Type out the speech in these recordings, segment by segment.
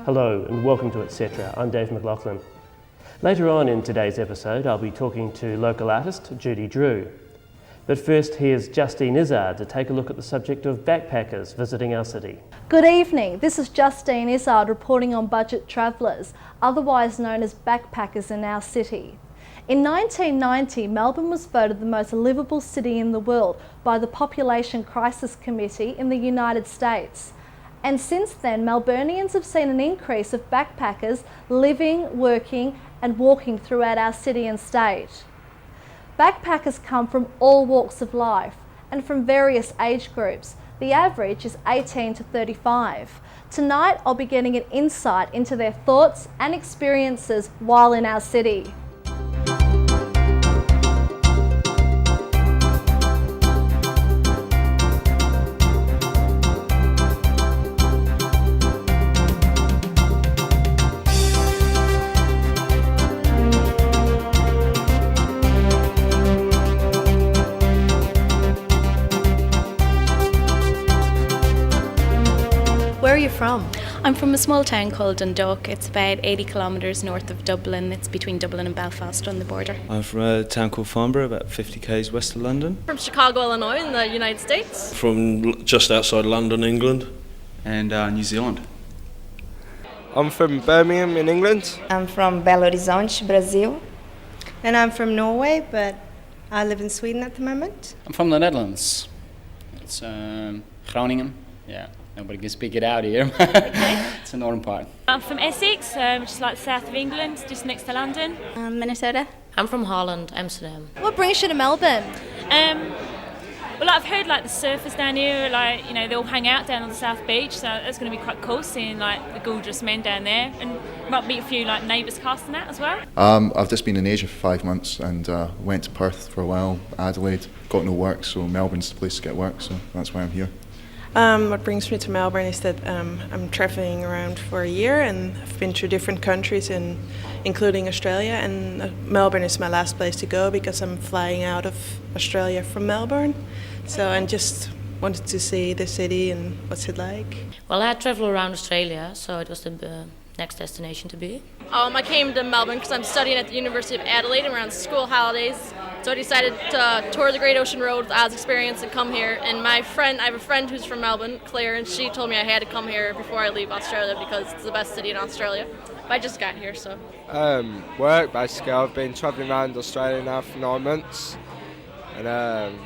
Hello and welcome to EtCetera. I'm Dave McLaughlin. Later on in today's episode I'll be talking to local artist Judy Drew. But first here's Justine Izzard to take a look at the subject of backpackers visiting our city. Good evening, this is Justine Izzard reporting on budget travellers, otherwise known as backpackers in our city. In 1990, Melbourne was voted the most livable city in the world by the Population Crisis Committee in the United States. And since then, Melburnians have seen an increase of backpackers living, working and walking throughout our city and state. Backpackers come from all walks of life and from various age groups. The average is 18 to 35. Tonight, I'll be getting an insight into their thoughts and experiences while in our city. Where are you from? I'm from a small town called Dundalk. It's about 80 kilometres north of Dublin. It's between Dublin and Belfast on the border. I'm from a town called Farnborough, about 50 k's west of London. From Chicago, Illinois in the United States. From just outside London, England. And New Zealand. I'm from Birmingham in England. I'm from Belo Horizonte, Brazil. And I'm from Norway, but I live in Sweden at the moment. I'm from the Netherlands. It's Groningen. Yeah, nobody can speak it out here. It's the northern part. I'm from Essex, which is like the south of England, just next to London. Minnesota. I'm from Holland, Amsterdam. What brings you to Melbourne? Well, I've heard like the surfers down here, like, you know, they all hang out down on the South Beach, so that's going to be quite cool seeing like the gorgeous men down there, and might meet a few like neighbours casting that as well. I've just been in Asia for 5 months and went to Perth for a while, Adelaide, got no work, so Melbourne's the place to get work, so that's why I'm here. What brings me to Melbourne is that I'm travelling around for a year and I've been to different countries, including Australia, and Melbourne is my last place to go because I'm flying out of Australia from Melbourne. So I just wanted to see the city and what's it like. Well, I had travelled around Australia, so it was the next destination to be. I came to Melbourne because I'm studying at the University of Adelaide and around school holidays. So I decided to tour the Great Ocean Road with Oz Experience and come here. And I have a friend who's from Melbourne, Claire, and she told me I had to come here before I leave Australia because it's the best city in Australia. But I just got here, so. Work, basically. I've been travelling around Australia now for 9 months and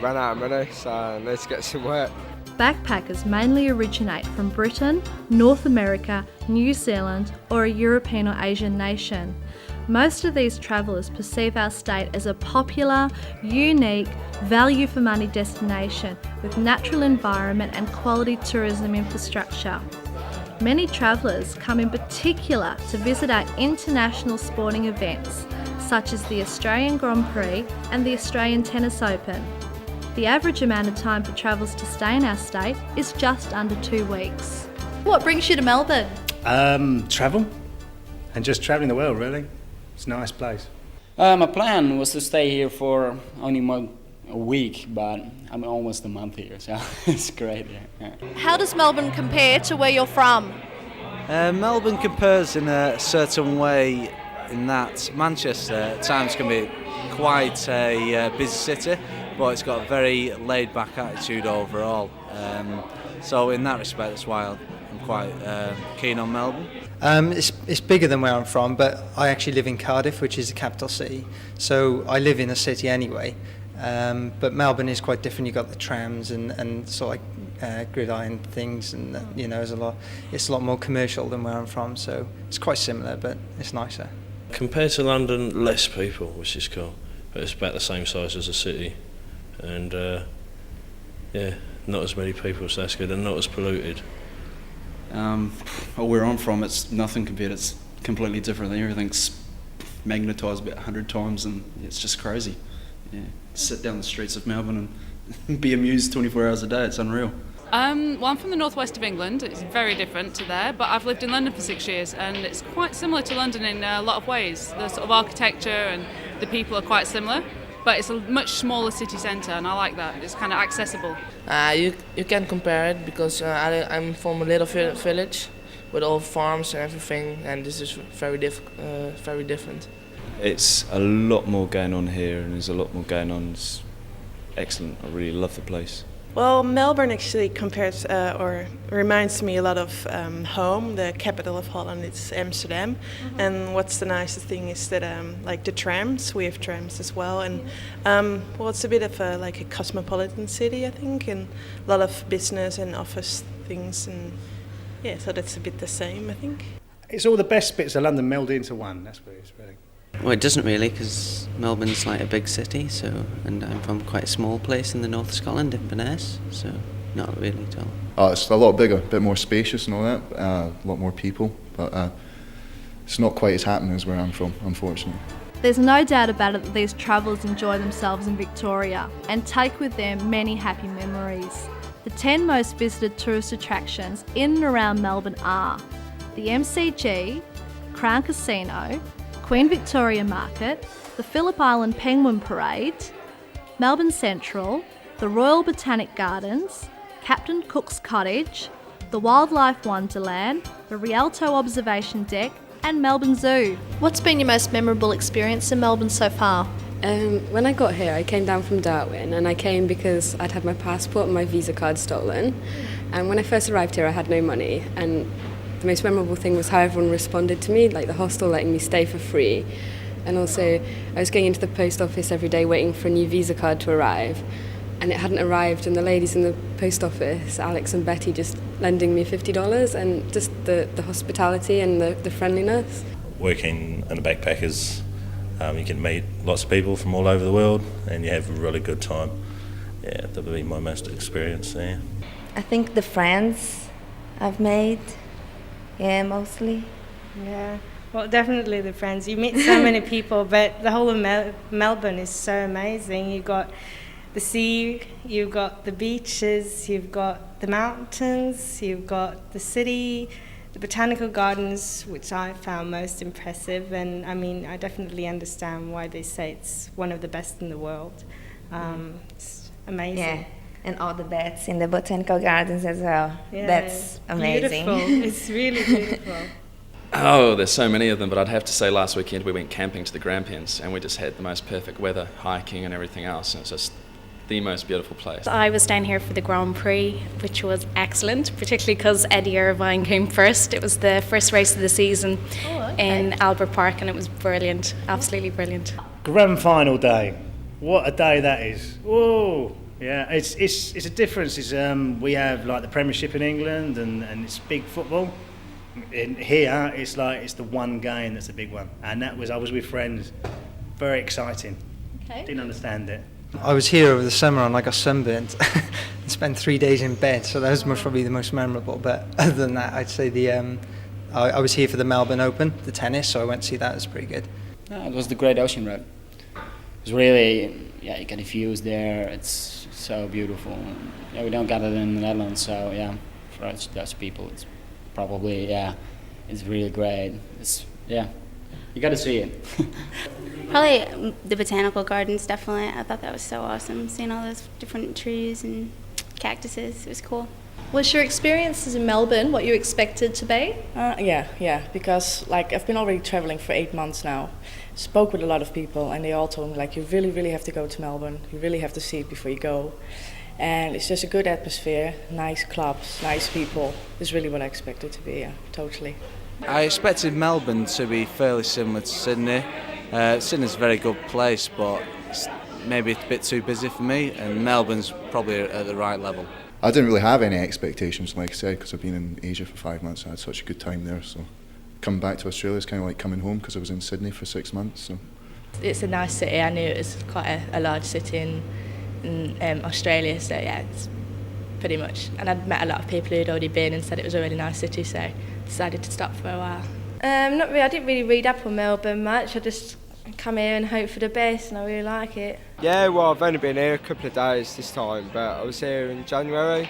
ran out of money, so I need to get some work. Backpackers mainly originate from Britain, North America, New Zealand or a European or Asian nation. Most of these travellers perceive our state as a popular, unique, value for money destination with natural environment and quality tourism infrastructure. Many travellers come in particular to visit our international sporting events such as the Australian Grand Prix and the Australian Tennis Open. The average amount of time for travellers to stay in our state is just under 2 weeks. What brings you to Melbourne? Travel and just travelling the world, really. It's a nice place. My plan was to stay here for only a week, but I'm almost a month here, so it's great. Yeah. How does Melbourne compare to where you're from? Melbourne compares in a certain way in that Manchester at times can be quite a busy city, but it's got a very laid-back attitude overall. So in that respect, that's why I'm quite keen on Melbourne. It's bigger than where I'm from, but I actually live in Cardiff, which is the capital city. So I live in a city anyway. But Melbourne is quite different. You've got the trams and sort of gridiron things, and it's a lot more commercial than where I'm from. So it's quite similar, but it's nicer. Compared to London, less people, which is cool. But it's about the same size as the city, and not as many people, so that's good, and not as polluted. Where I'm from, it's nothing compared. It's completely different. Everything's magnetised about 100 times, and it's just crazy. Yeah, sit down the streets of Melbourne and be amused 24 hours a day. It's unreal. Well, I'm from the northwest of England. It's very different to there, but I've lived in London for 6 years, and it's quite similar to London in a lot of ways. The sort of architecture and the people are quite similar, but it's a much smaller city centre, and I like that. It's kind of accessible. You can compare it because I'm from a little village, with all farms and everything, and this is very different. It's a lot more going on here, and there's a lot more going on. It's excellent. I really love the place. Well, Melbourne actually compares or reminds me a lot of home. The capital of Holland, it's Amsterdam. And what's the nicest thing is that like the trams, we have trams as well. And well, it's a bit of like a cosmopolitan city, I think, and a lot of business and office things. And yeah, so that's a bit the same, I think. It's all the best bits of London melded into one. That's what it's really. Well, it doesn't really, because Melbourne's like a big city, so, and I'm from quite a small place in the north of Scotland, Inverness, so not really at all. Oh, it's a lot bigger, a bit more spacious and all that, a lot more people, but it's not quite as happening as where I'm from, unfortunately. There's no doubt about it that these travellers enjoy themselves in Victoria and take with them many happy memories. The 10 most visited tourist attractions in and around Melbourne are the MCG, Crown Casino, Queen Victoria Market, the Phillip Island Penguin Parade, Melbourne Central, the Royal Botanic Gardens, Captain Cook's Cottage, the Wildlife Wonderland, the Rialto Observation Deck and Melbourne Zoo. What's been your most memorable experience in Melbourne so far? When I got here, I came down from Darwin, and I came because I'd had my passport and my visa card stolen. And when I first arrived here, I had no money, and the most memorable thing was how everyone responded to me, like the hostel letting me stay for free. And also, I was going into the post office every day waiting for a new visa card to arrive, and it hadn't arrived, and the ladies in the post office, Alex and Betty, just lending me $50, and just the hospitality and the friendliness. Working in the backpackers, you can meet lots of people from all over the world, and you have a really good time. Yeah, that would be my most experience there. I think the friends I've made. Yeah, mostly. Yeah, well, definitely the friends. You meet so many people, but the whole of Melbourne is so amazing. You've got the sea, you've got the beaches, you've got the mountains, you've got the city, the botanical gardens, which I found most impressive. And I mean, I definitely understand why they say it's one of the best in the world. It's amazing. Yeah. And all the bats in the botanical gardens as well. Yeah, that's amazing. Beautiful. It's really beautiful. Oh, there's so many of them, but I'd have to say last weekend we went camping to the Grampians, and we just had the most perfect weather, hiking and everything else, and it's just the most beautiful place. I was down here for the Grand Prix, which was excellent, particularly because Eddie Irvine came first. It was the first race of the season in Albert Park, and it was brilliant, absolutely brilliant. Grand final day. What a day that is. Whoa. Yeah, it's a difference. It's, we have like the Premiership in England, and it's big football. In here, it's the one game that's a big one, and I was with friends. Very exciting. Okay. Didn't understand it. I was here over the summer and I got sunburnt and spent 3 days in bed, so that was probably the most memorable. But other than that, I'd say I was here for the Melbourne Open, the tennis, so I went to see that. It was pretty good. It was the Great Ocean Road. It was really, you get the views there. It's so beautiful. Yeah, we don't get it in the Netherlands, so yeah, for us Dutch people, it's probably, it's really great. You got to see it. Probably the botanical gardens, definitely. I thought that was so awesome, seeing all those different trees and cactuses. It was cool. Was your experiences in Melbourne what you expected to be? Yeah, because I've been already traveling for 8 months now. Spoke with a lot of people, and they all told me you really have to go to Melbourne. You really have to see it before you go. And it's just a good atmosphere, nice clubs, nice people. It's really what I expected to be, totally. I expected Melbourne to be fairly similar to Sydney. Sydney's a very good place, but it's maybe a bit too busy for me, and Melbourne's probably at the right level. I didn't really have any expectations, like I said, because I've been in Asia for 5 months. I had such a good time there, so coming back to Australia is kind of like coming home, because I was in Sydney for 6 months. So It's a nice city. I knew it was quite a large city in Australia, so yeah, it's pretty much. And I'd met a lot of people who'd already been and said it was a really nice city, so decided to stop for a while. Not really. I didn't really read up on Melbourne much. I just come here and hope for the best, and I really like it. Yeah, well, I've only been here a couple of days this time, but I was here in January.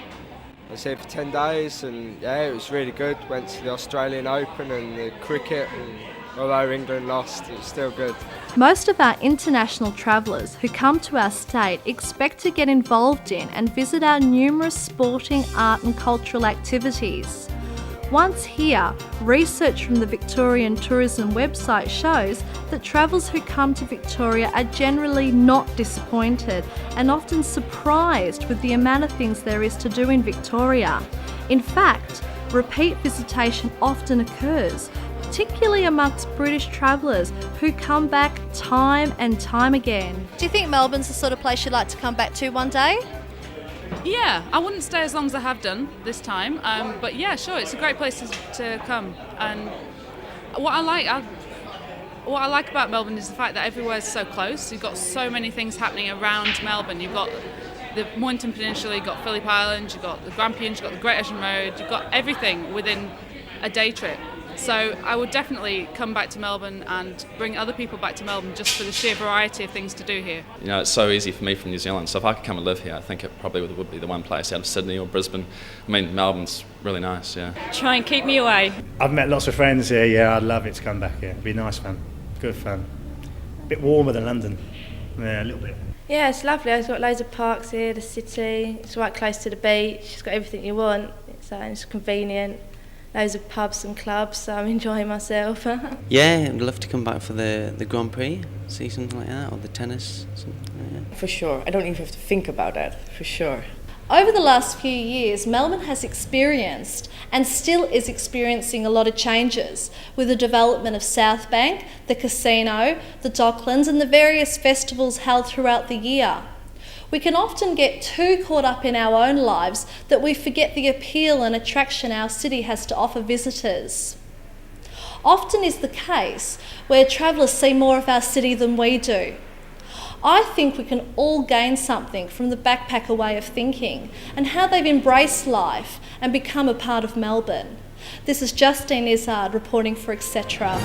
I was here for 10 days, and yeah, it was really good. Went to the Australian Open and the cricket, and although England lost, it was still good. Most of our international travellers who come to our state expect to get involved in and visit our numerous sporting, art and cultural activities. Once here, research from the Victorian Tourism website shows that travellers who come to Victoria are generally not disappointed and often surprised with the amount of things there is to do in Victoria. In fact, repeat visitation often occurs, particularly amongst British travellers who come back time and time again. Do you think Melbourne's the sort of place you'd like to come back to one day? Yeah, I wouldn't stay as long as I have done this time, but yeah, sure, it's a great place to come. And what I like about Melbourne is the fact that everywhere's so close. You've got so many things happening around Melbourne. You've got the Mornington Peninsula, you've got Phillip Island, you've got the Grampians, you've got the Great Ocean Road, you've got everything within a day trip. So I would definitely come back to Melbourne and bring other people back to Melbourne just for the sheer variety of things to do here. You know, it's so easy for me from New Zealand, so if I could come and live here, I think it probably would be the one place out of Sydney or Brisbane. I mean, Melbourne's really nice, yeah. Try and keep me away. I've met lots of friends here, yeah, I'd love it to come back here. It'd be nice fun, good fun. A bit warmer than London, yeah, a little bit. Yeah, it's lovely. It's got loads of parks here, the city, it's right close to the beach, it's got everything you want, it's convenient. Loads of pubs and clubs, so I'm enjoying myself. Yeah, I'd love to come back for the Grand Prix, see something like that, or the tennis. Something like that. For sure. I don't even have to think about that, for sure. Over the last few years, Melbourne has experienced and still is experiencing a lot of changes with the development of South Bank, the casino, the Docklands and the various festivals held throughout the year. We can often get too caught up in our own lives that we forget the appeal and attraction our city has to offer visitors. Often is the case where travellers see more of our city than we do. I think we can all gain something from the backpacker way of thinking and how they've embraced life and become a part of Melbourne. This is Justine Izzard reporting for EtCetera.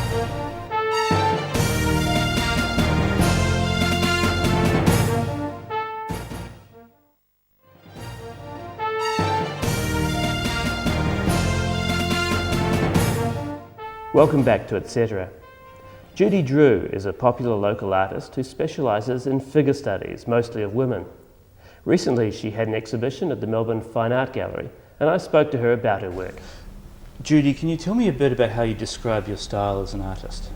Welcome back to EtCetera. Judy Drew is a popular local artist who specialises in figure studies, mostly of women. Recently she had an exhibition at the Melbourne Fine Art Gallery and I spoke to her about her work. Judy, can you tell me a bit about how you describe your style as an artist?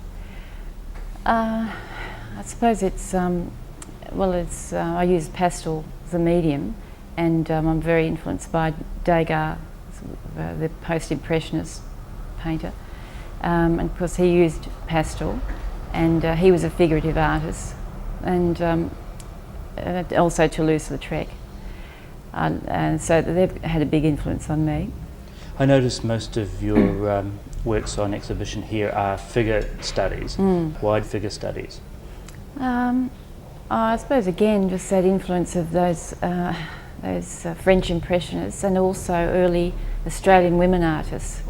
I suppose it's, I use pastel as a medium and I'm very influenced by Degas, the post-impressionist painter. And of course he used pastel and he was a figurative artist and also Toulouse-Lautrec. And so they've had a big influence on me. I noticed most of your works on exhibition here are figure studies. Why figure studies? I suppose again just that influence of those French Impressionists and also early Australian women artists.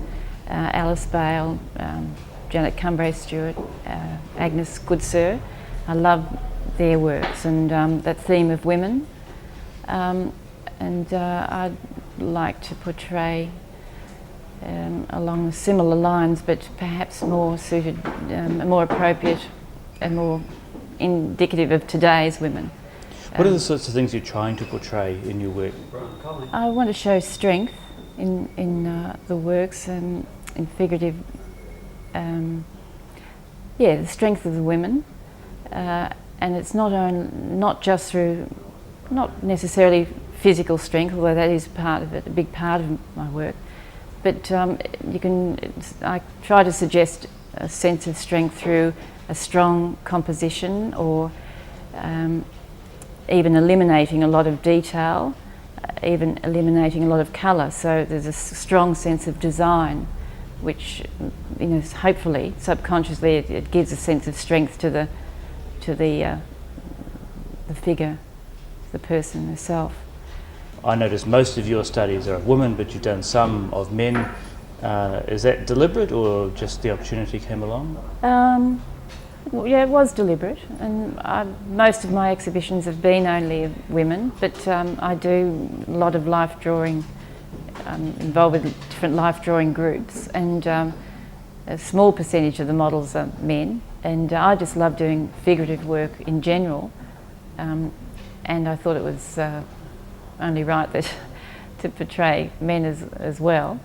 Alice Bale, Janet Cumbray-Stewart, Agnes Goodsir. I love their works and that theme of women. I'd like to portray along similar lines, but perhaps more suited, more appropriate and more indicative of today's women. What are the sorts of things you're trying to portray in your work? I want to show strength in the works and in figurative, the strength of the women, and it's not just through, not necessarily physical strength, although that is part of it, a big part of my work, but I try to suggest a sense of strength through a strong composition or even eliminating a lot of detail, even eliminating a lot of colour, so there's a strong sense of design which, hopefully, subconsciously, it gives a sense of strength to the figure, the person herself. I notice most of your studies are of women, but you've done some of men. Is that deliberate or just the opportunity came along? Yeah, it was deliberate, and most of my exhibitions have been only of women, but I do a lot of life drawing. I'm involved with different life drawing groups, and a small percentage of the models are men, and I just love doing figurative work in general, and I thought it was only right that to portray men as well,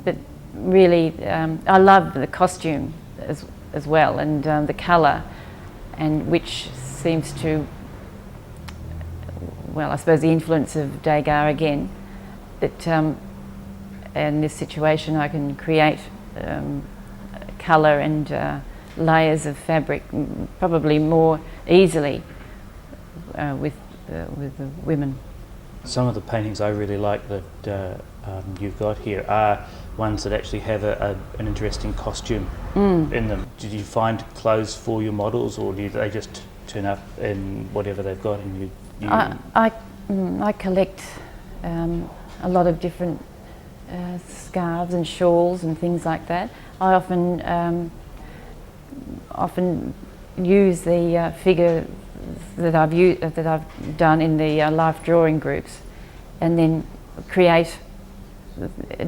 but really, I love the costume as well, and the colour, and which seems to, well, I suppose the influence of Degas again, that in this situation I can create colour and layers of fabric probably more easily with the women. Some of the paintings I really like that you've got here are ones that actually have an interesting costume in them. Did you find clothes for your models, or do they just turn up in whatever they've got and you I collect a lot of different scarves and shawls and things like that. I often use the figure that I've done in the life drawing groups, and then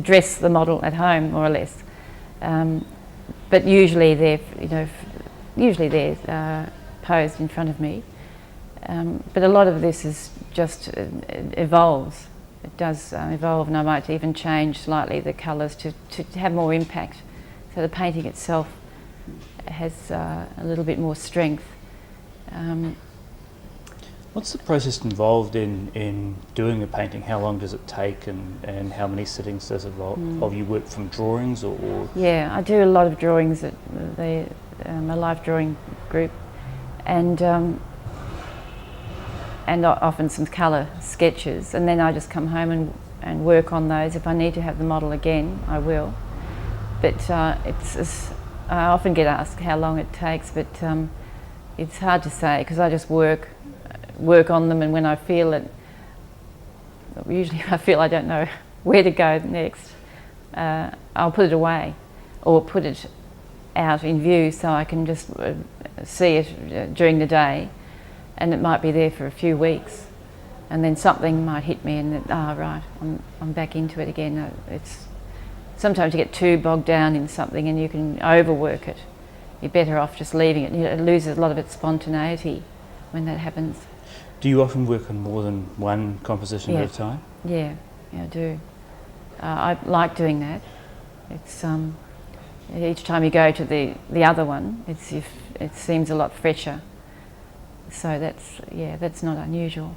dress the model at home more or less. But usually they're posed in front of me. But a lot of this is just evolves. It does evolve, and I might even change slightly the colours to have more impact. So the painting itself has a little bit more strength. What's the process involved in doing a painting? How long does it take, and how many sittings does it involve? You work from drawings or? Yeah, I do a lot of drawings at a life drawing group, and often some colour sketches, and then I just come home and work on those. If I need to have the model again, I will. But I often get asked how long it takes, but it's hard to say because I just work on them, and when I feel it, usually I feel I don't know where to go next, I'll put it away or put it out in view so I can just see it during the day, and it might be there for a few weeks, and then something might hit me and then, right, I'm back into it again. Sometimes you get too bogged down in something and you can overwork it. You're better off just leaving it. It loses a lot of its spontaneity when that happens. Do you often work on more than one composition at a time? Yeah, I do. I like doing that. It's each time you go to the other one, it seems a lot fresher. So that's not unusual.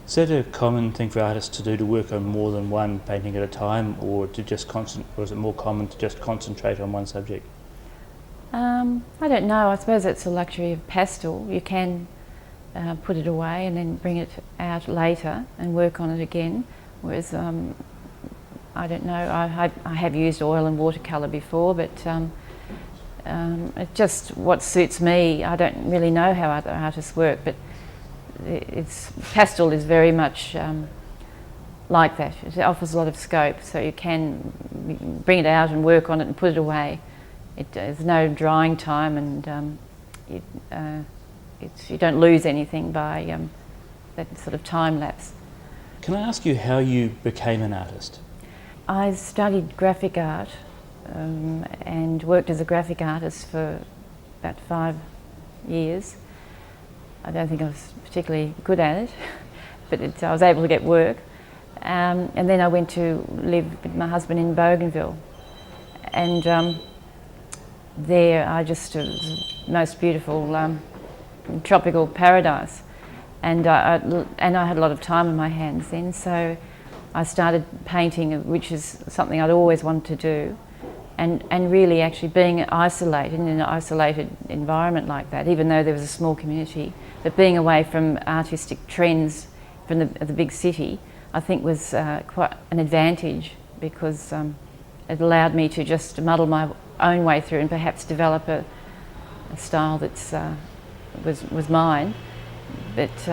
Is that a common thing for artists to do, to work on more than one painting at a time, or or is it more common to just concentrate on one subject? I don't know. I suppose it's a luxury of pastel. You can put it away and then bring it out later and work on it again. Whereas I don't know. I have used oil and watercolour before, but it's just what suits me. I don't really know how other artists work, but pastel is very much like that. It offers a lot of scope, so you can bring it out and work on it and put it away. There's no drying time, and you don't lose anything by that sort of time lapse. Can I ask you how you became an artist? I studied graphic art and worked as a graphic artist for about 5 years. I don't think I was particularly good at it, but I was able to get work. And then I went to live with my husband in Bougainville, and there it was the most beautiful tropical paradise, and I had a lot of time on my hands then, so I started painting, which is something I'd always wanted to do, and really actually being isolated in an isolated environment like that, even though there was a small community, but being away from artistic trends from the big city, I think was quite an advantage, because it allowed me to just muddle my own way through and perhaps develop a style that's was mine. But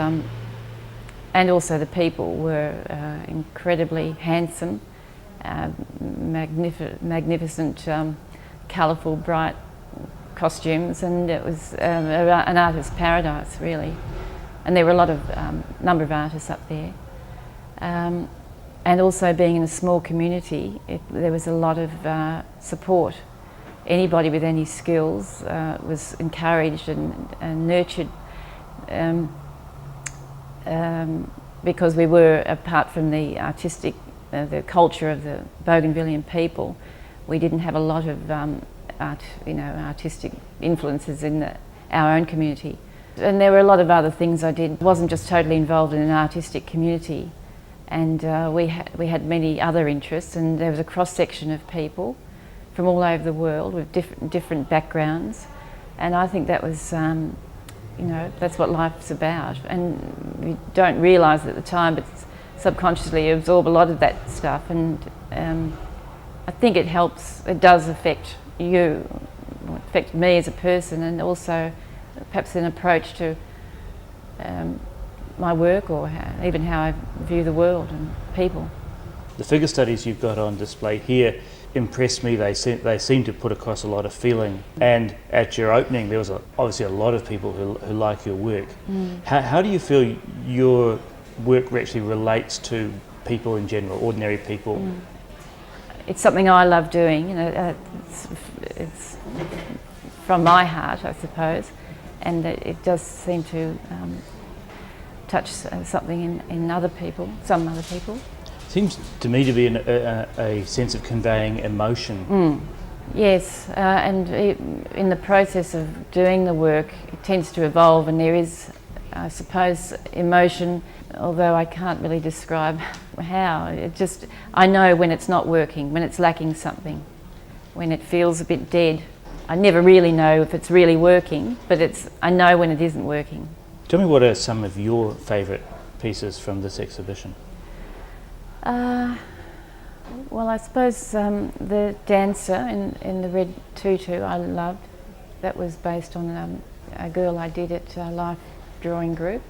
and also the people were incredibly handsome, magnificent, colourful, bright costumes, and it was an artist's paradise, really. And there were a lot of number of artists up there. And also being in a small community, there was a lot of support. Anybody with any skills was encouraged and nurtured, because we were, apart from the artistic, the culture of the Bougainvillean people, we didn't have a lot of artistic influences in our own community. And there were a lot of other things I did. I wasn't just totally involved in an artistic community, and we had many other interests, and there was a cross-section of people from all over the world with different backgrounds, and I think that was, that's what life's about, and you don't realise at the time, but subconsciously you absorb a lot of that stuff, and I think it helps, it does affect you, affect me as a person, and also perhaps an approach to my work, or even how I view the world and people. The figure studies you've got on display here impressed me. They seem to put across a lot of feeling, and at your opening there was obviously a lot of people who like your work. How do you feel your work actually relates to people in general, ordinary people? It's something I love doing, it's from my heart, I suppose, and it does seem to touch something in other people, some other people. Seems to me to be a sense of conveying emotion. Yes, and in the process of doing the work, it tends to evolve, and there is, I suppose, emotion, although I can't really describe how. I know when it's not working, when it's lacking something, when it feels a bit dead. I never really know if it's really working, but I know when it isn't working. Tell me, what are some of your favourite pieces from this exhibition? Well, I suppose the dancer in the red tutu I loved. That was based on a girl I did at Life Drawing Group.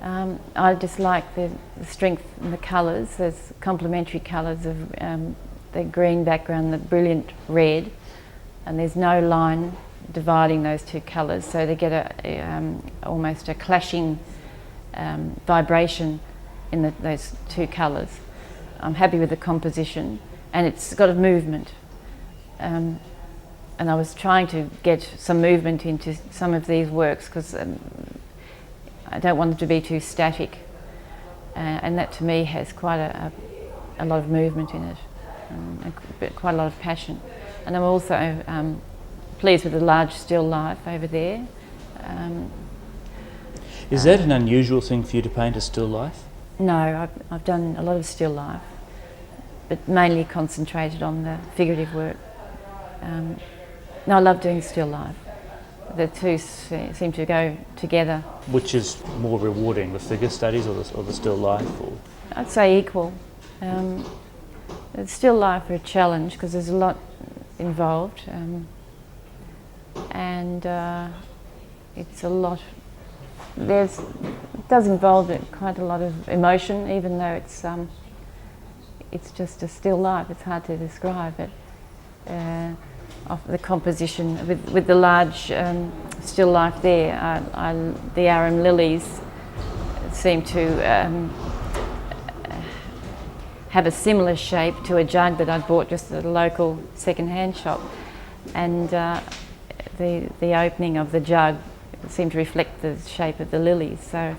I just like the strength in the colours. There's complementary colours of the green background, the brilliant red, and there's no line dividing those two colours, so they get almost a clashing vibration in those two colours. I'm happy with the composition, and it's got a movement. And I was trying to get some movement into some of these works because I don't want them to be too static, and that to me has quite a lot of movement in it, and quite a lot of passion. And I'm also pleased with the large still life over there. Is that an unusual thing for you to paint, a still life? No, I've done a lot of still life, but mainly concentrated on the figurative work. No, I love doing still life. The two seem to go together. Which is more rewarding, the figure studies or the still life? Or? I'd say equal. The still life are a challenge because there's a lot involved, and it's a lot. It does involve quite a lot of emotion, even though it's just a still life. It's hard to describe it. Of the composition with the large still life there, the arum lilies seem to have a similar shape to a jug that I'd bought just at a local second-hand shop, and the opening of the jug seemed to reflect the shape of the lilies, so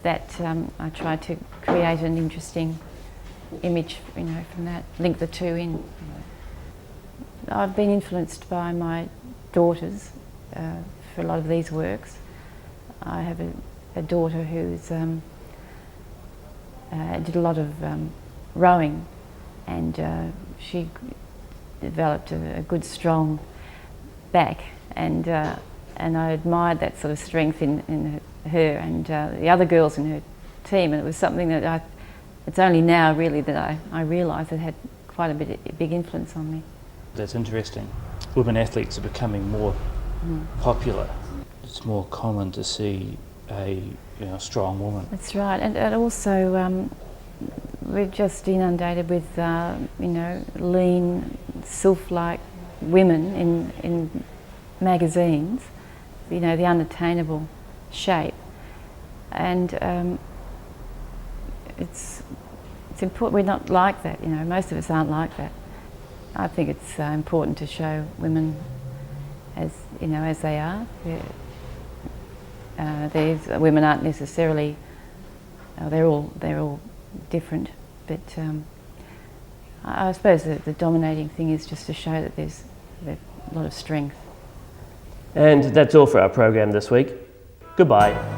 that I tried to create an interesting image, from that, link the two in. I've been influenced by my daughters for a lot of these works. I have a daughter who's did a lot of rowing, and she developed a good, strong back, and I admired that sort of strength in her and the other girls in her team, and it was something that it's only now really that I realised it had quite a big influence on me. That's interesting. Women athletes are becoming more popular. It's more common to see a strong woman. That's right, and also we're just inundated with lean, sylph-like women in magazines. The unattainable shape, and it's important. We're not like that. Most of us aren't like that. I think it's important to show women as they are. Women aren't necessarily. They're all different, but I suppose the dominating thing is just to show that there's a lot of strength. And that's all for our program this week. Goodbye.